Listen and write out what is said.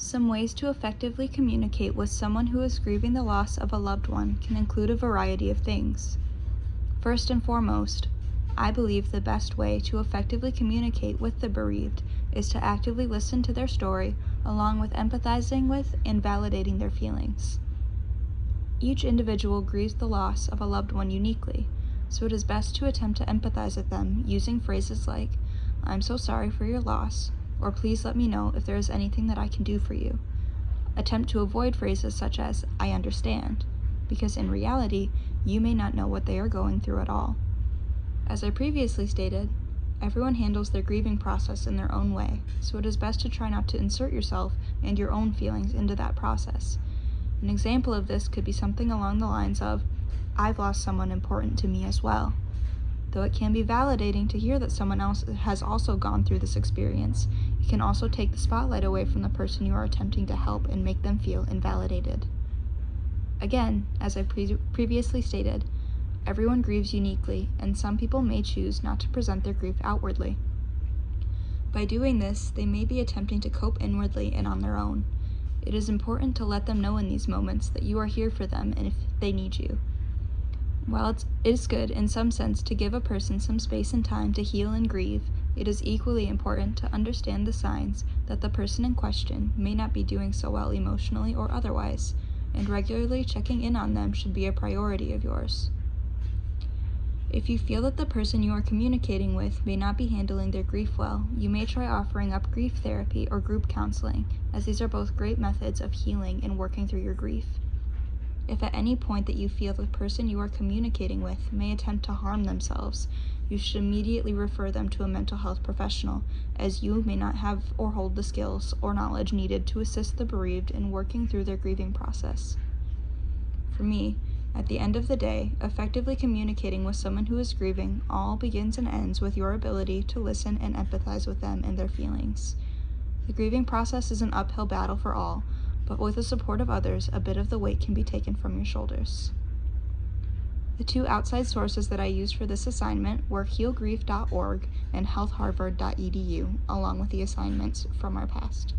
Some ways to effectively communicate with someone who is grieving the loss of a loved one can include a variety of things. First and foremost, I believe the best way to effectively communicate with the bereaved is to actively listen to their story, along with empathizing with and validating their feelings. Each individual grieves the loss of a loved one uniquely, so it is best to attempt to empathize with them using phrases like, "I'm so sorry for your loss," or "Please let me know if there is anything that I can do for you." Attempt to avoid phrases such as, "I understand," because in reality, you may not know what they are going through at all. As I previously stated, everyone handles their grieving process in their own way, so it is best to try not to insert yourself and your own feelings into that process. An example of this could be something along the lines of, "I've lost someone important to me as well." Though it can be validating to hear that someone else has also gone through this experience, it can also take the spotlight away from the person you are attempting to help and make them feel invalidated. Again, as I previously stated, everyone grieves uniquely, and some people may choose not to present their grief outwardly. By doing this, they may be attempting to cope inwardly and on their own. It is important to let them know in these moments that you are here for them and if they need you. While it is good in some sense to give a person some space and time to heal and grieve, it is equally important to understand the signs that the person in question may not be doing so well emotionally or otherwise, and regularly checking in on them should be a priority of yours. If you feel that the person you are communicating with may not be handling their grief well, you may try offering up grief therapy or group counseling, as these are both great methods of healing and working through your grief. If at any point that you feel the person you are communicating with may attempt to harm themselves, you should immediately refer them to a mental health professional, as you may not have or hold the skills or knowledge needed to assist the bereaved in working through their grieving process. For me, at the end of the day, effectively communicating with someone who is grieving all begins and ends with your ability to listen and empathize with them and their feelings. The grieving process is an uphill battle for all, but with the support of others, a bit of the weight can be taken from your shoulders. The two outside sources that I used for this assignment were healgrief.org and healthharvard.edu, along with the assignments from our past.